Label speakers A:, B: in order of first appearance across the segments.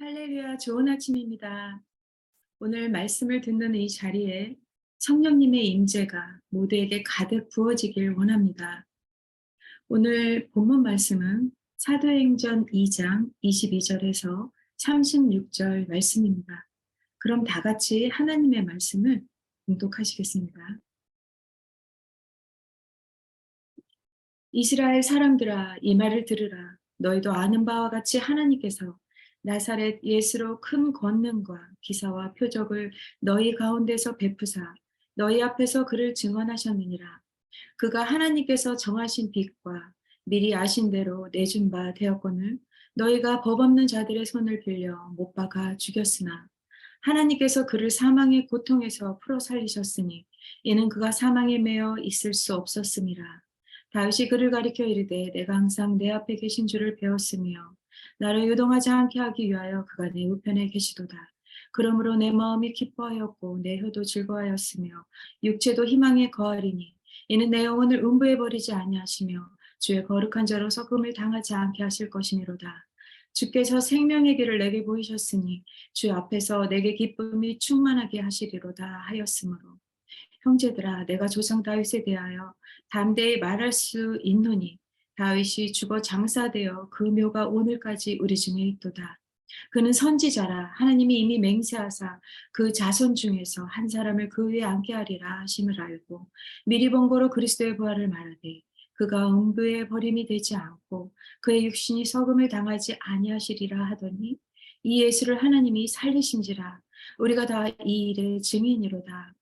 A: 할렐루야, 좋은 아침입니다. 오늘 말씀을 듣는 이 자리에 성령님의 임재가 모두에게 가득 부어지길 원합니다. 오늘 본문 말씀은 사도행전 2장 22절에서 36절 말씀입니다. 그럼 다 같이 하나님의 말씀을 봉독하시겠습니다. 이스라엘 사람들아, 이 말을 들으라. 너희도 아는 바와 같이 하나님께서 나사렛 예수로 큰 권능과 기사와 표적을 너희 가운데서 베푸사 너희 앞에서 그를 증언하셨느니라. 그가 하나님께서 정하신 빛과 미리 아신 대로 내준 바 되었거늘 너희가 법 없는 자들의 손을 빌려 못 박아 죽였으나 하나님께서 그를 사망의 고통에서 풀어 살리셨으니 이는 그가 사망에 매여 있을 수 없었음이라. 다윗이 그를 가리켜 이르되 내가 항상 내 앞에 계신 줄을 배웠으며 나를 요동하지 않게 하기 위하여 그가 내 우편에 계시도다. 그러므로 내 마음이 기뻐하였고 내 혀도 즐거워하였으며 육체도 희망에 거하리니 이는 내 영혼을 음부에 버리지 아니하시며 주의 거룩한 자로 섞음을 당하지 않게 하실 것이니로다. 주께서 생명의 길을 내게 보이셨으니 주 앞에서 내게 기쁨이 충만하게 하시리로다 하였으므로 형제들아 내가 조상 다윗에 대하여 담대히 말할 수 있노니 다윗이 죽어 장사되어 그 묘가 오늘까지 우리 중에 있도다. 그는 선지자라 하나님이 이미 맹세하사 그 자손 중에서 한 사람을 그 위에 앉게 하리라 하심을 알고 미리 본 거로 그리스도의 부활을 말하되 그가 음부에 버림이 되지 않고 그의 육신이 석음을 당하지 아니하시리라 하더니 이 예수를 하나님이 살리신지라 우리가 다 이 일의 증인이로다.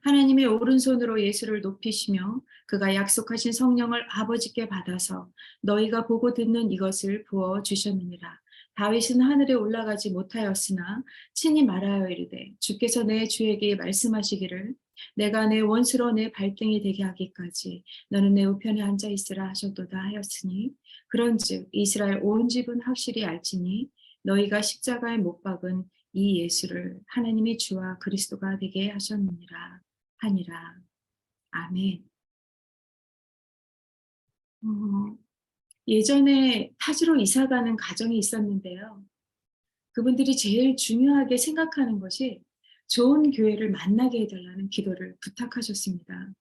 A: 하나님의 오른손으로 예수를 높이시며 그가 약속하신 성령을 아버지께 받아서 너희가 보고 듣는 이것을 부어 주셨느니라. 다윗은 하늘에 올라가지 못하였으나 친히 말하여 이르되 주께서 내 주에게 말씀하시기를 내가 내 원수로 내 발등이 되게 하기까지 너는 내 우편에 앉아 있으라 하셨도다 하였으니 그런즉 이스라엘 온 집은 확실히 알지니 너희가 십자가에 못 박은 이 예수를 하나님이 주와 그리스도가 되게 하셨느니라 하니라. 아멘. 어, 예전에 타지로 이사 가는 가정이 있었는데요. 그분들이 제일 중요하게 생각하는 것이 좋은 교회를 만나게 해달라는 기도를 부탁하셨습니다.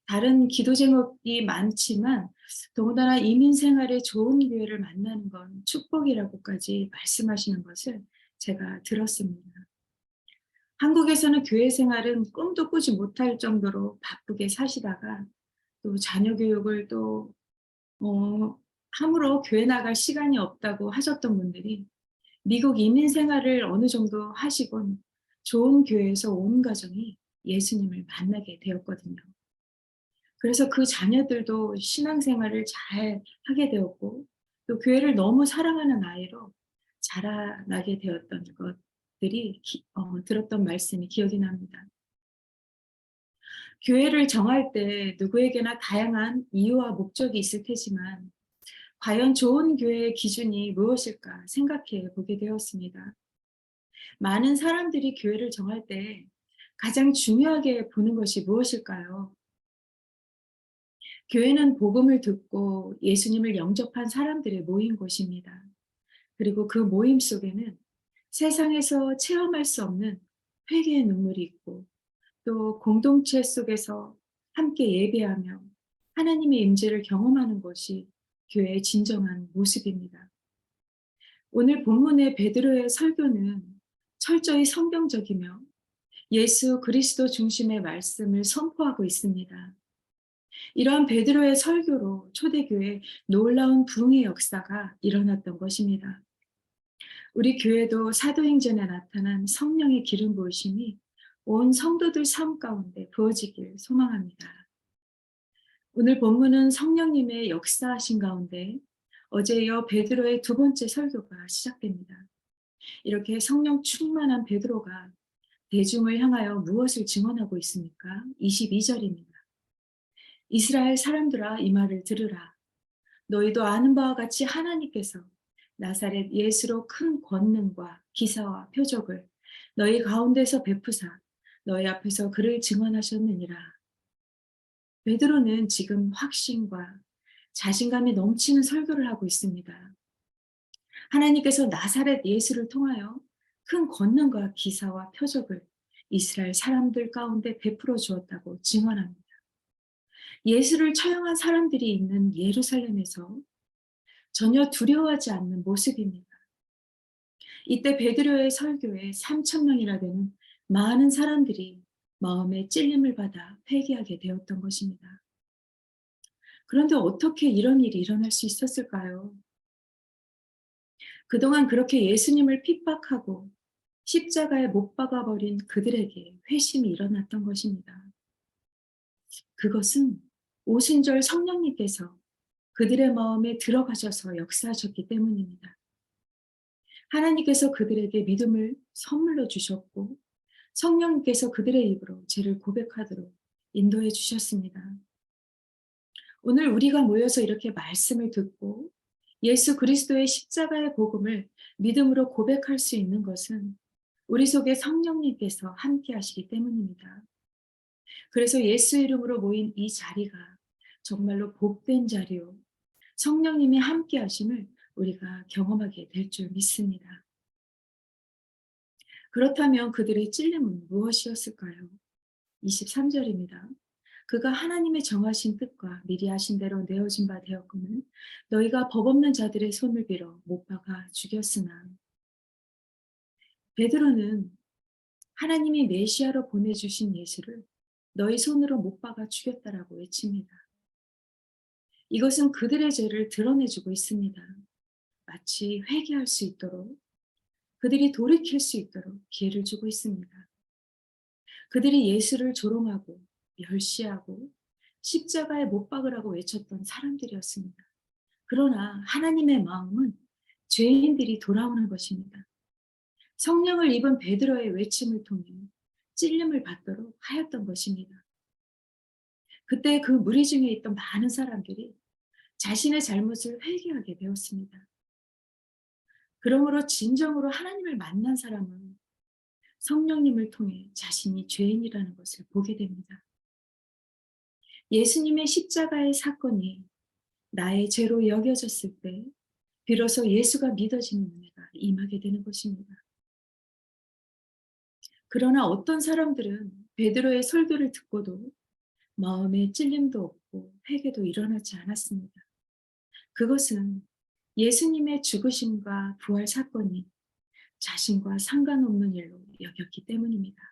A: 다른 기도 제목이 많지만 더군다나 이민 생활에 좋은 교회를 만나는 건 축복이라고까지 말씀하시는 것을 제가 들었습니다. 한국에서는 교회 생활은 꿈도 꾸지 못할 정도로 바쁘게 사시다가 또 자녀 교육을 또 함으로 교회 나갈 시간이 없다고 하셨던 분들이 미국 이민 생활을 어느 정도 하시곤 좋은 교회에서 온 가정이 예수님을 만나게 되었거든요. 그래서 그 자녀들도 신앙생활을 잘 하게 되었고 또 교회를 너무 사랑하는 아이로 자라나게 되었던 것들이 들었던 말씀이 기억이 납니다. 교회를 정할 때 누구에게나 다양한 이유와 목적이 있을 테지만 과연 좋은 교회의 기준이 무엇일까 생각해 보게 되었습니다. 많은 사람들이 교회를 정할 때 가장 중요하게 보는 것이 무엇일까요? 교회는 복음을 듣고 예수님을 영접한 사람들의 모인 곳입니다. 그리고 그 모임 속에는 세상에서 체험할 수 없는 회개의 눈물이 있고 또 공동체 속에서 함께 예배하며 하나님의 임재를 경험하는 것이 교회의 진정한 모습입니다. 오늘 본문의 베드로의 설교는 철저히 성경적이며 예수 그리스도 중심의 말씀을 선포하고 있습니다. 이러한 베드로의 설교로 초대교회에 놀라운 부흥의 역사가 일어났던 것입니다. 우리 교회도 사도행전에 나타난 성령의 기름 부으심이 온 성도들 삶 가운데 부어지길 소망합니다. 오늘 본문은 성령님의 역사하신 가운데 어제 이어 베드로의 두 번째 설교가 시작됩니다. 이렇게 성령 충만한 베드로가 대중을 향하여 무엇을 증언하고 있습니까? 22절입니다. 이스라엘 사람들아 이 말을 들으라. 너희도 아는 바와 같이 하나님께서 나사렛 예수로 큰 권능과 기사와 표적을 너희 가운데서 베푸사 너희 앞에서 그를 증언하셨느니라. 베드로는 지금 확신과 자신감이 넘치는 설교를 하고 있습니다. 하나님께서 나사렛 예수를 통하여 큰 권능과 기사와 표적을 이스라엘 사람들 가운데 베풀어 주었다고 증언합니다. 예수를 처형한 사람들이 있는 예루살렘에서 전혀 두려워하지 않는 모습입니다. 이때 베드로의 설교에 3천 명이나 되는 많은 사람들이 마음의 찔림을 받아 회개하게 되었던 것입니다. 그런데 어떻게 이런 일이 일어날 수 있었을까요? 그동안 그렇게 예수님을 핍박하고 십자가에 못 박아 버린 그들에게 회심이 일어났던 것입니다. 그것은 오순절 성령님께서 그들의 마음에 들어가셔서 역사하셨기 때문입니다. 하나님께서 그들에게 믿음을 선물로 주셨고 성령님께서 그들의 입으로 죄를 고백하도록 인도해 주셨습니다. 오늘 우리가 모여서 이렇게 말씀을 듣고 예수 그리스도의 십자가의 복음을 믿음으로 고백할 수 있는 것은 우리 속에 성령님께서 함께 하시기 때문입니다. 그래서 예수 이름으로 모인 이 자리가 정말로 복된 자리요. 성령님이 함께 하심을 우리가 경험하게 될 줄 믿습니다. 그렇다면 그들의 찔림은 무엇이었을까요? 23절입니다. 그가 하나님의 정하신 뜻과 미리 하신 대로 내어진 바 되었거늘 너희가 법 없는 자들의 손을 빌어 못 박아 죽였으나. 베드로는 하나님이 메시아로 보내주신 예수를 너희 손으로 못 박아 죽였다라고 외칩니다. 이것은 그들의 죄를 드러내주고 있습니다. 마치 회개할 수 있도록, 그들이 돌이킬 수 있도록 기회를 주고 있습니다. 그들이 예수를 조롱하고 멸시하고 십자가에 못 박으라고 외쳤던 사람들이었습니다. 그러나 하나님의 마음은 죄인들이 돌아오는 것입니다. 성령을 입은 베드로의 외침을 통해 찔림을 받도록 하였던 것입니다. 그때 그 무리 중에 있던 많은 사람들이 자신의 잘못을 회개하게 되었습니다. 그러므로 진정으로 하나님을 만난 사람은 성령님을 통해 자신이 죄인이라는 것을 보게 됩니다. 예수님의 십자가의 사건이 나의 죄로 여겨졌을 때 비로소 예수가 믿어지는 은혜가 임하게 되는 것입니다. 그러나 어떤 사람들은 베드로의 설교를 듣고도 마음에 찔림도 없고 회개도 일어나지 않았습니다. 그것은 예수님의 죽으심과 부활 사건이 자신과 상관없는 일로 여겼기 때문입니다.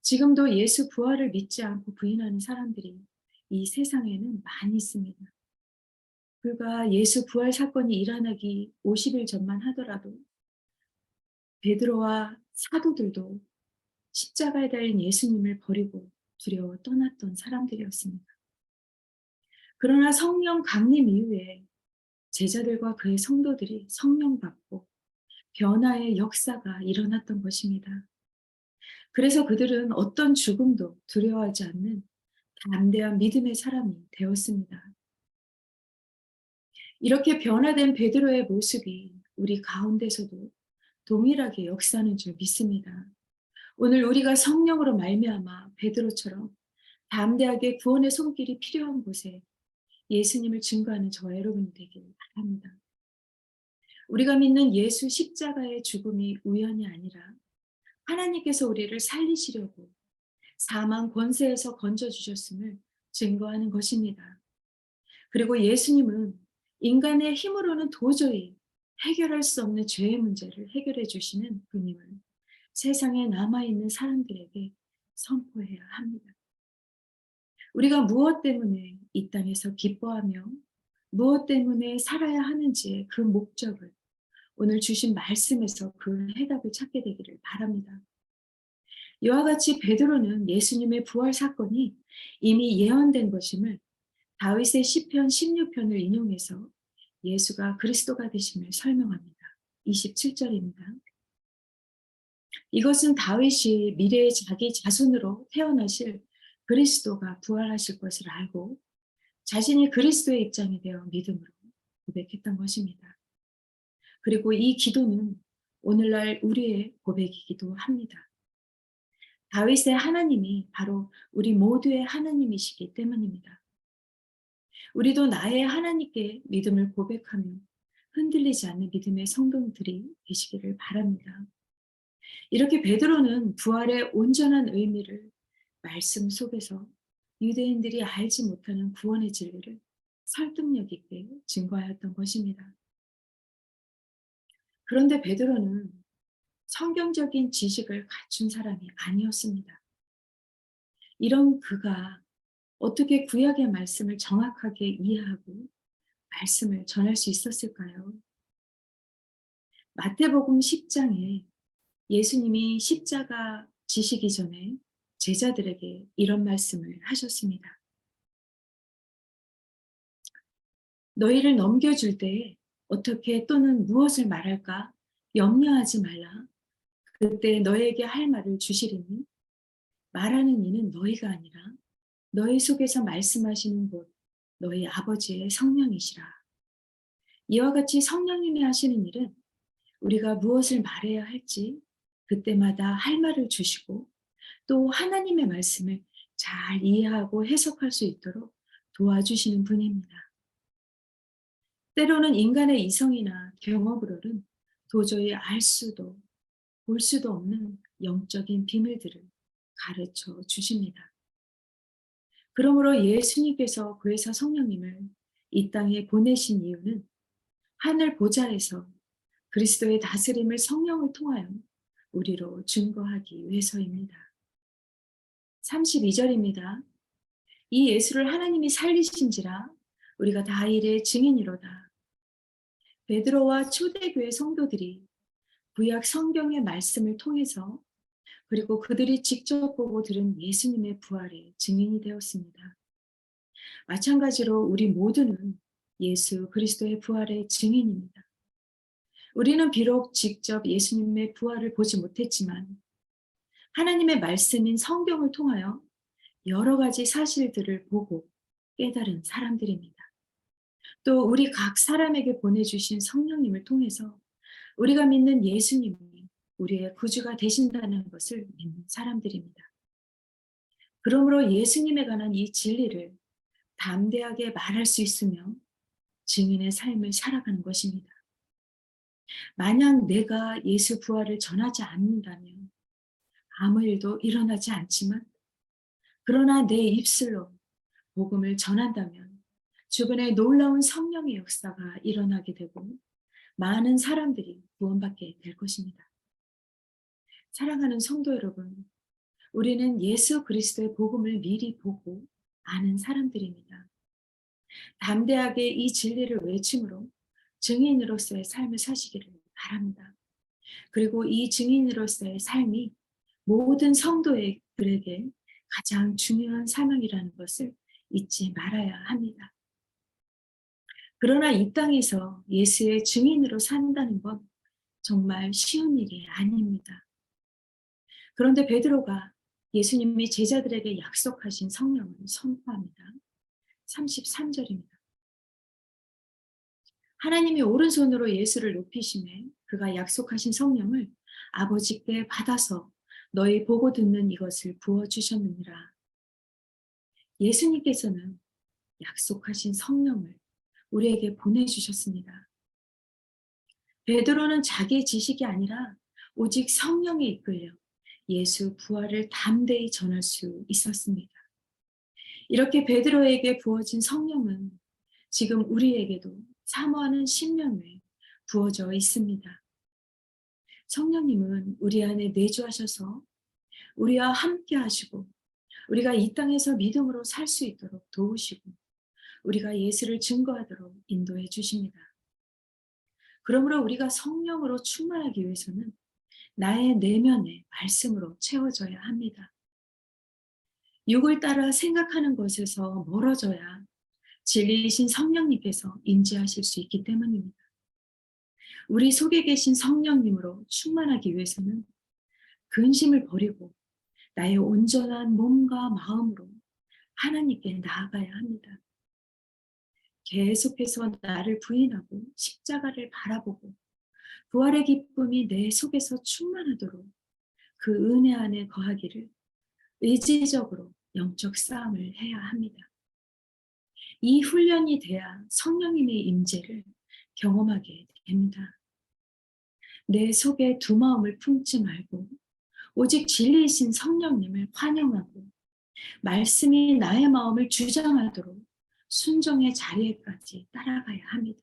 A: 지금도 예수 부활을 믿지 않고 부인하는 사람들이 이 세상에는 많이 있습니다. 불과 예수 부활 사건이 일어나기 50일 전만 하더라도 베드로와 사도들도 십자가에 달린 예수님을 버리고 두려워 떠났던 사람들이었습니다. 그러나 성령 강림 이후에 제자들과 그의 성도들이 성령 받고 변화의 역사가 일어났던 것입니다. 그래서 그들은 어떤 죽음도 두려워하지 않는 담대한 믿음의 사람이 되었습니다. 이렇게 변화된 베드로의 모습이 우리 가운데서도 동일하게 역사하는 줄 믿습니다. 오늘 우리가 성령으로 말미암아 베드로처럼 담대하게 구원의 손길이 필요한 곳에 예수님을 증거하는 저와 여러분이 되기를 바랍니다. 우리가 믿는 예수 십자가의 죽음이 우연이 아니라 하나님께서 우리를 살리시려고 사망 권세에서 건져주셨음을 증거하는 것입니다. 그리고 예수님은 인간의 힘으로는 도저히 해결할 수 없는 죄의 문제를 해결해 주시는 분임을 세상에 남아있는 사람들에게 선포해야 합니다. 우리가 무엇 때문에 이 땅에서 기뻐하며 무엇 때문에 살아야 하는지의 그 목적을 오늘 주신 말씀에서 그 해답을 찾게 되기를 바랍니다. 이와 같이 베드로는 예수님의 부활 사건이 이미 예언된 것임을 다윗의 시편 16편을 인용해서 예수가 그리스도가 되심을 설명합니다. 27절입니다. 이것은 다윗이 미래의 자기 자손으로 태어나실 그리스도가 부활하실 것을 알고 자신이 그리스도의 입장이 되어 믿음으로 고백했던 것입니다. 그리고 이 기도는 오늘날 우리의 고백이기도 합니다. 다윗의 하나님이 바로 우리 모두의 하나님이시기 때문입니다. 우리도 나의 하나님께 믿음을 고백하며 흔들리지 않는 믿음의 성도들이 되시기를 바랍니다. 이렇게 베드로는 부활의 온전한 의미를 말씀 속에서 유대인들이 알지 못하는 구원의 진리를 설득력 있게 증거하였던 것입니다. 그런데 베드로는 성경적인 지식을 갖춘 사람이 아니었습니다. 이런 그가 어떻게 구약의 말씀을 정확하게 이해하고 말씀을 전할 수 있었을까요? 마태복음 10장에 예수님이 십자가 지시기 전에 제자들에게 이런 말씀을 하셨습니다. 너희를 넘겨줄 때에 어떻게 또는 무엇을 말할까 염려하지 말라. 그때 너에게 할 말을 주시리니 말하는 이는 너희가 아니라 너희 속에서 말씀하시는 곧 너희 아버지의 성령이시라. 이와 같이 성령님이 하시는 일은 우리가 무엇을 말해야 할지 그때마다 할 말을 주시고 또 하나님의 말씀을 잘 이해하고 해석할 수 있도록 도와주시는 분입니다. 때로는 인간의 이성이나 경험으로는 도저히 알 수도 볼 수도 없는 영적인 비밀들을 가르쳐 주십니다. 그러므로 예수님께서 그의사 성령님을 이 땅에 보내신 이유는 하늘 보좌에서 그리스도의 다스림을 성령을 통하여 우리로 증거하기 위해서입니다. 32절입니다. 이 예수를 하나님이 살리신지라 우리가 다 이의 증인이로다. 베드로와 초대교회 성도들이 구약 성경의 말씀을 통해서 그리고 그들이 직접 보고 들은 예수님의 부활의 증인이 되었습니다. 마찬가지로 우리 모두는 예수 그리스도의 부활의 증인입니다. 우리는 비록 직접 예수님의 부활을 보지 못했지만 하나님의 말씀인 성경을 통하여 여러 가지 사실들을 보고 깨달은 사람들입니다. 또 우리 각 사람에게 보내주신 성령님을 통해서 우리가 믿는 예수님이 우리의 구주가 되신다는 것을 믿는 사람들입니다. 그러므로 예수님에 관한 이 진리를 담대하게 말할 수 있으며 증인의 삶을 살아가는 것입니다. 만약 내가 예수 부활을 전하지 않는다면 아무 일도 일어나지 않지만 그러나 내 입술로 복음을 전한다면 주변에 놀라운 성령의 역사가 일어나게 되고 많은 사람들이 구원받게 될 것입니다. 사랑하는 성도 여러분, 우리는 예수 그리스도의 복음을 미리 보고 아는 사람들입니다. 담대하게 이 진리를 외침으로 증인으로서의 삶을 사시기를 바랍니다. 그리고 이 증인으로서의 삶이 모든 성도들에게 가장 중요한 사명이라는 것을 잊지 말아야 합니다. 그러나 이 땅에서 예수의 증인으로 산다는 건 정말 쉬운 일이 아닙니다. 그런데 베드로가 예수님이 제자들에게 약속하신 성령을 선포합니다. 33절입니다. 하나님이 오른손으로 예수를 높이심에 그가 약속하신 성령을 아버지께 받아서 너희 보고 듣는 이것을 부어주셨느니라. 예수님께서는 약속하신 성령을 우리에게 보내주셨습니다. 베드로는 자기의 지식이 아니라 오직 성령에 이끌려 예수 부활을 담대히 전할 수 있었습니다. 이렇게 베드로에게 부어진 성령은 지금 우리에게도 사모하는 신명에 부어져 있습니다. 성령님은 우리 안에 내주하셔서 우리와 함께 하시고 우리가 이 땅에서 믿음으로 살 수 있도록 도우시고 우리가 예수를 증거하도록 인도해 주십니다. 그러므로 우리가 성령으로 충만하기 위해서는 나의 내면의 말씀으로 채워져야 합니다. 육을 따라 생각하는 것에서 멀어져야 진리이신 성령님께서 임재하실 수 있기 때문입니다. 우리 속에 계신 성령님으로 충만하기 위해서는 근심을 버리고 나의 온전한 몸과 마음으로 하나님께 나아가야 합니다. 계속해서 나를 부인하고 십자가를 바라보고 부활의 기쁨이 내 속에서 충만하도록 그 은혜 안에 거하기를 의지적으로 영적 싸움을 해야 합니다. 이 훈련이 돼야 성령님의 임재를 경험하게 됩니다. 내 속에 두 마음을 품지 말고 오직 진리이신 성령님을 환영하고 말씀이 나의 마음을 주장하도록 순종의 자리에까지 따라가야 합니다.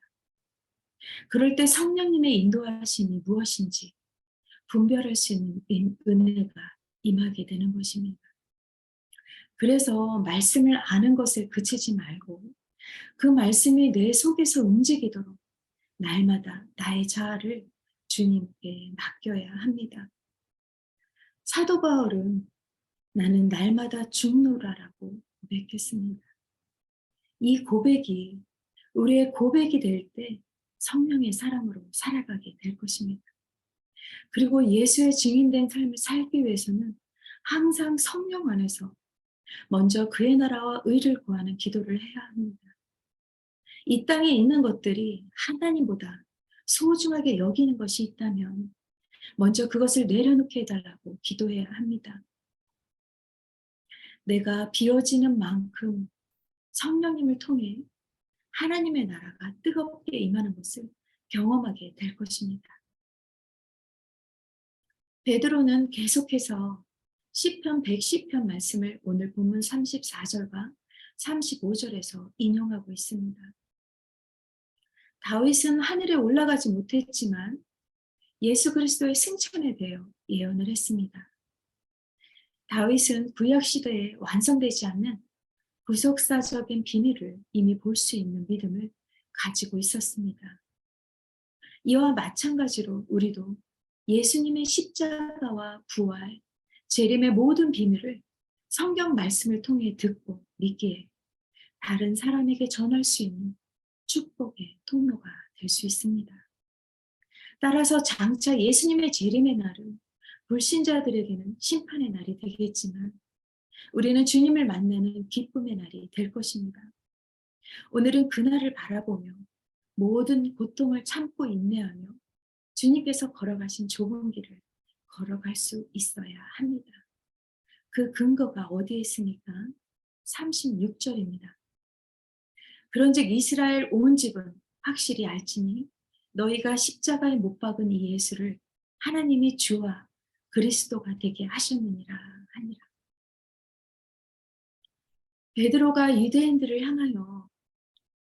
A: 그럴 때 성령님의 인도하심이 무엇인지 분별할 수 있는 은혜가 임하게 되는 것입니다. 그래서 말씀을 아는 것에 그치지 말고 그 말씀이 내 속에서 움직이도록 날마다 나의 자아를 주님께 맡겨야 합니다. 사도 바울은 나는 날마다 죽노라라고 고백했습니다. 이 고백이 우리의 고백이 될 때 성령의 사람으로 살아가게 될 것입니다. 그리고 예수의 증인된 삶을 살기 위해서는 항상 성령 안에서 먼저 그의 나라와 의를 구하는 기도를 해야 합니다. 이 땅에 있는 것들이 하나님보다 소중하게 여기는 것이 있다면 먼저 그것을 내려놓게 해달라고 기도해야 합니다. 내가 비워지는 만큼 성령님을 통해 하나님의 나라가 뜨겁게 임하는 것을 경험하게 될 것입니다. 베드로는 계속해서 시편 110편 말씀을 오늘 본문 34절과 35절에서 인용하고 있습니다. 다윗은 하늘에 올라가지 못했지만 예수 그리스도의 승천에 대하여 예언을 했습니다. 다윗은 구약 시대에 완성되지 않는 구속사적인 비밀을 이미 볼 수 있는 믿음을 가지고 있었습니다. 이와 마찬가지로 우리도 예수님의 십자가와 부활, 재림의 모든 비밀을 성경 말씀을 통해 듣고 믿기에 다른 사람에게 전할 수 있는 축복의 통로가 될 수 있습니다. 따라서 장차 예수님의 재림의 날은 불신자들에게는 심판의 날이 되겠지만 우리는 주님을 만나는 기쁨의 날이 될 것입니다. 오늘은 그날을 바라보며 모든 고통을 참고 인내하며 주님께서 걸어가신 좁은 길을 걸어갈 수 있어야 합니다. 그 근거가 어디에 있습니까? 36절입니다. 그런즉 이스라엘 온 집은 확실히 알지니 너희가 십자가에 못 박은 이 예수를 하나님이 주와 그리스도가 되게 하셨느니라 하니라. 베드로가 유대인들을 향하여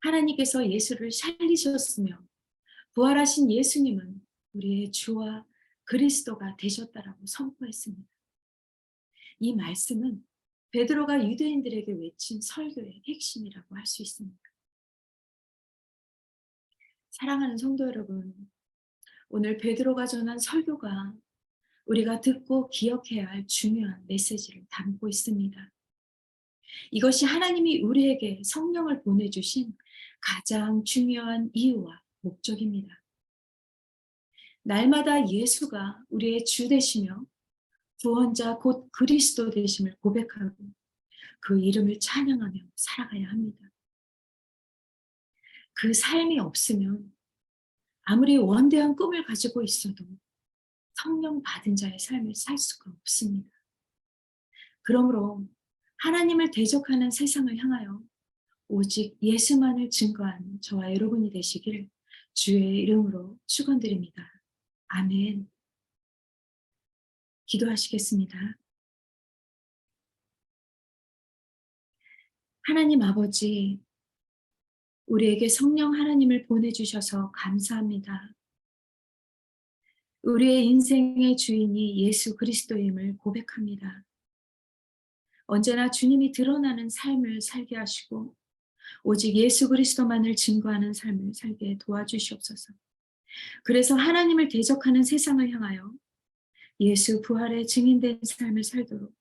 A: 하나님께서 예수를 살리셨으며 부활하신 예수님은 우리의 주와 그리스도가 되셨다라고 선포했습니다. 이 말씀은 베드로가 유대인들에게 외친 설교의 핵심이라고 할 수 있습니다. 사랑하는 성도 여러분, 오늘 베드로가 전한 설교가 우리가 듣고 기억해야 할 중요한 메시지를 담고 있습니다. 이것이 하나님이 우리에게 성령을 보내주신 가장 중요한 이유와 목적입니다. 날마다 예수가 우리의 주 되시며 구원자 곧 그리스도 되심을 고백하고 그 이름을 찬양하며 살아가야 합니다. 그 삶이 없으면 아무리 원대한 꿈을 가지고 있어도 성령 받은 자의 삶을 살 수가 없습니다. 그러므로 하나님을 대적하는 세상을 향하여 오직 예수만을 증거하는 저와 여러분이 되시기를 주의 이름으로 축원드립니다. 아멘. 기도하시겠습니다. 하나님 아버지, 우리에게 성령 하나님을 보내주셔서 감사합니다. 우리의 인생의 주인이 예수 그리스도임을 고백합니다. 언제나 주님이 드러나는 삶을 살게 하시고 오직 예수 그리스도만을 증거하는 삶을 살게 도와주시옵소서. 그래서 하나님을 대적하는 세상을 향하여 예수 부활의 증인된 삶을 살도록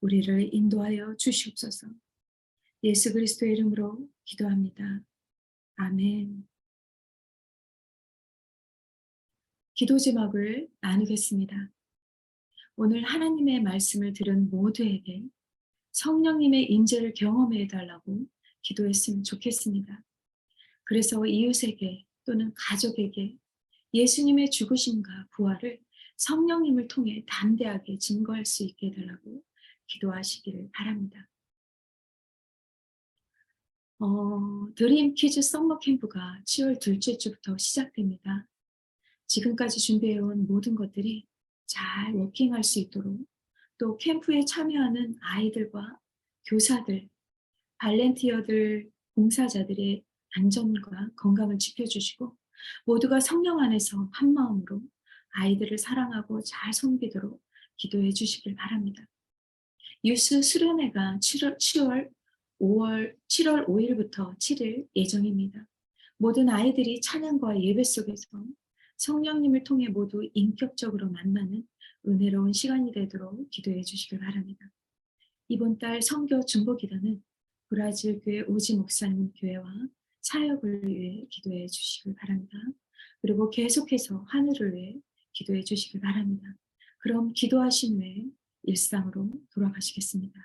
A: 우리를 인도하여 주시옵소서. 예수 그리스도의 이름으로 기도합니다. 아멘. 기도 제목을 나누겠습니다. 오늘 하나님의 말씀을 들은 모두에게 성령님의 임재를 경험해 달라고 기도했으면 좋겠습니다. 그래서 이웃에게 또는 가족에게 예수님의 죽으심과 부활을 성령님을 통해 담대하게 증거할 수 있게 해달라고 기도하시기를 바랍니다. 드림 퀴즈 썸머 캠프가 10월 둘째 주부터 시작됩니다. 지금까지 준비해온 모든 것들이 잘 워킹할 수 있도록 또 캠프에 참여하는 아이들과 교사들, 발렌티어들, 봉사자들의 안전과 건강을 지켜주시고 모두가 성령 안에서 한 마음으로 아이들을 사랑하고 잘 섬기도록 기도해 주시길 바랍니다. 유스 수련회가 7월 5일부터 7일 예정입니다. 모든 아이들이 찬양과 예배 속에서 성령님을 통해 모두 인격적으로 만나는 은혜로운 시간이 되도록 기도해 주시길 바랍니다. 이번 달 선교 중보 기도는 브라질 교회 오지 목사님 교회와 사역을 위해 기도해 주시길 바랍니다. 그리고 계속해서 하늘을 위해 기도해 주시길 바랍니다. 그럼 기도하신 후에 일상으로 돌아가시겠습니다.